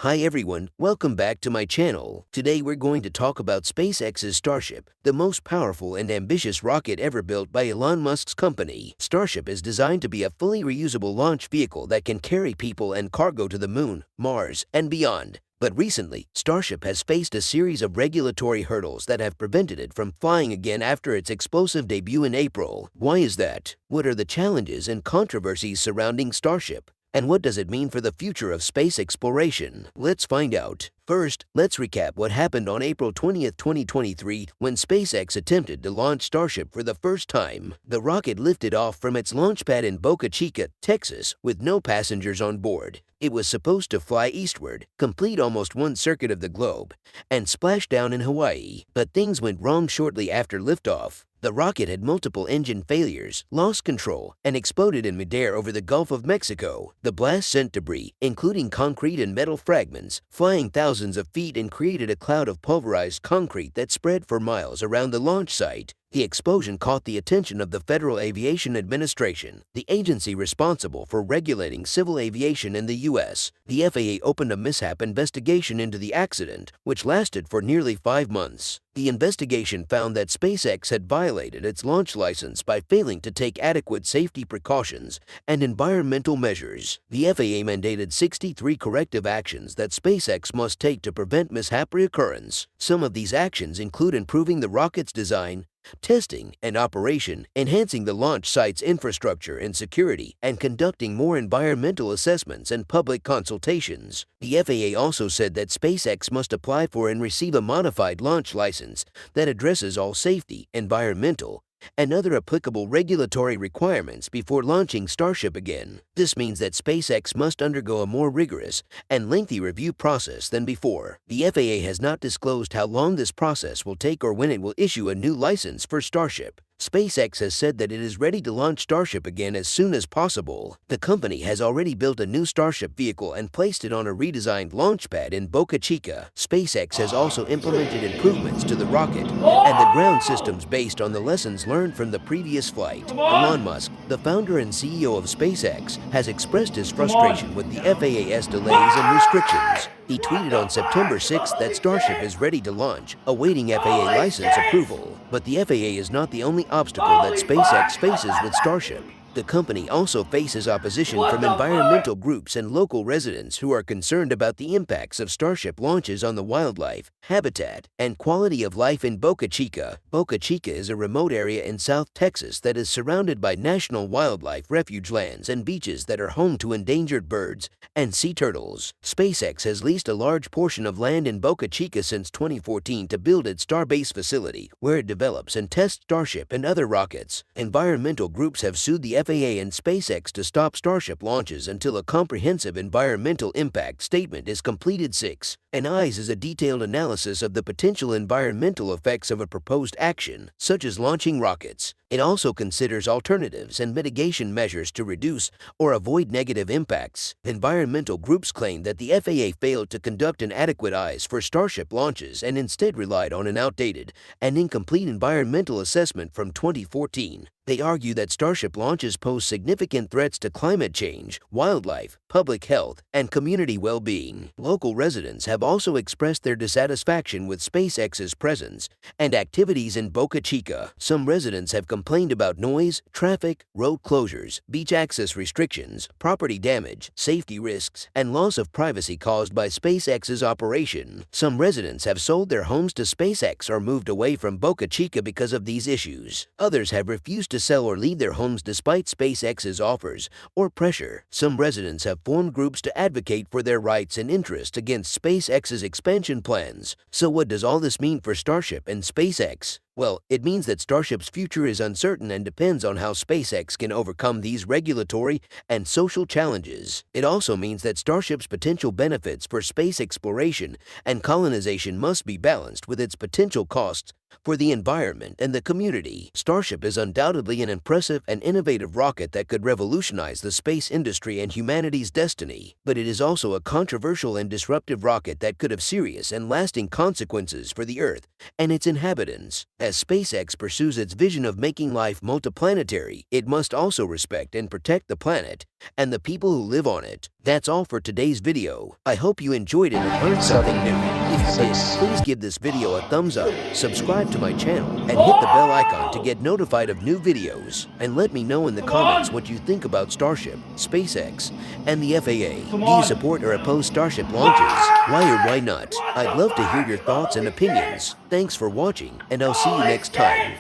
Hi everyone, welcome back to my channel. Today we're going to talk about SpaceX's Starship, the most powerful and ambitious rocket ever built by Elon Musk's company. Starship is designed to be a fully reusable launch vehicle that can carry people and cargo to the moon, Mars, and beyond. But recently, Starship has faced a series of regulatory hurdles that have prevented it from flying again after its explosive debut in April. Why is that? What are the challenges and controversies surrounding Starship? And what does it mean for the future of space exploration? Let's find out. First, let's recap what happened on April 20th, 2023, when SpaceX attempted to launch Starship for the first time. The rocket lifted off from its launch pad in Boca Chica, Texas, with no passengers on board. It was supposed to fly eastward, complete almost one circuit of the globe, and splash down in Hawaii. But things went wrong shortly after liftoff. The rocket had multiple engine failures, lost control, and exploded in midair over the Gulf of Mexico. The blast sent debris, including concrete and metal fragments, flying thousands of feet and created a cloud of pulverized concrete that spread for miles around the launch site. The explosion caught the attention of the Federal Aviation Administration, the agency responsible for regulating civil aviation in the U.S. The FAA opened a mishap investigation into the accident, which lasted for nearly 5 months. The investigation found that SpaceX had violated its launch license by failing to take adequate safety precautions and environmental measures. The FAA mandated 63 corrective actions that SpaceX must take to prevent mishap reoccurrence. Some of these actions include improving the rocket's design, testing and operation, enhancing the launch site's infrastructure and security, and conducting more environmental assessments and public consultations. The FAA also said that SpaceX must apply for and receive a modified launch license that addresses all safety, environmental, and other applicable regulatory requirements before launching Starship again. This means that SpaceX must undergo a more rigorous and lengthy review process than before. The FAA has not disclosed how long this process will take or when it will issue a new license for Starship. SpaceX has said that it is ready to launch Starship again as soon as possible. The company has already built a new Starship vehicle and placed it on a redesigned launch pad in Boca Chica. SpaceX has also implemented improvements to the rocket and the ground systems based on the lessons learned from the previous flight. Elon Musk, the founder and CEO of SpaceX, has expressed his frustration with the FAA's delays and restrictions. He tweeted on September 6th that Starship is ready to launch, awaiting FAA license approval. But the FAA is not the only obstacle that SpaceX faces with Starship. The company also faces opposition from environmental groups and local residents who are concerned about the impacts of Starship launches on the wildlife, habitat, and quality of life in Boca Chica. Boca Chica is a remote area in South Texas that is surrounded by national wildlife refuge lands and beaches that are home to endangered birds and sea turtles. SpaceX has leased a large portion of land in Boca Chica since 2014 to build its Starbase facility, where it develops and tests Starship and other rockets. Environmental groups have sued the FAA and SpaceX to stop Starship launches until a comprehensive environmental impact statement is completed. 6. An EIS is a detailed analysis of the potential environmental effects of a proposed action, such as launching rockets. It also considers alternatives and mitigation measures to reduce or avoid negative impacts. Environmental groups claim that the FAA failed to conduct an adequate EIS for Starship launches and instead relied on an outdated and incomplete environmental assessment from 2014. They argue that Starship launches pose significant threats to climate change, wildlife, public health, and community well-being. Local residents have also expressed their dissatisfaction with SpaceX's presence and activities in Boca Chica. Some residents have complained about noise, traffic, road closures, beach access restrictions, property damage, safety risks, and loss of privacy caused by SpaceX's operation. Some residents have sold their homes to SpaceX or moved away from Boca Chica because of these issues. Others have refused to sell or leave their homes despite SpaceX's offers or pressure. Some residents have formed groups to advocate for their rights and interests against SpaceX's expansion plans. So what does all this mean for Starship and SpaceX? Well, it means that Starship's future is uncertain and depends on how SpaceX can overcome these regulatory and social challenges. It also means that Starship's potential benefits for space exploration and colonization must be balanced with its potential costs for the environment and the community. Starship is undoubtedly an impressive and innovative rocket that could revolutionize the space industry and humanity's destiny, but it is also a controversial and disruptive rocket that could have serious and lasting consequences for the Earth and its inhabitants. As SpaceX pursues its vision of making life multiplanetary, it must also respect and protect the planet and the people who live on it. That's all for today's video. I hope you enjoyed it and learned something new. If you did, please give this video a thumbs up, subscribe to my channel, and hit the bell icon to get notified of new videos. And let me know in the comments what you think about Starship, SpaceX, and the FAA. Do you support or oppose Starship launches? Why or why not? I'd love to hear your thoughts and opinions. Thanks for watching, and I'll see you next time.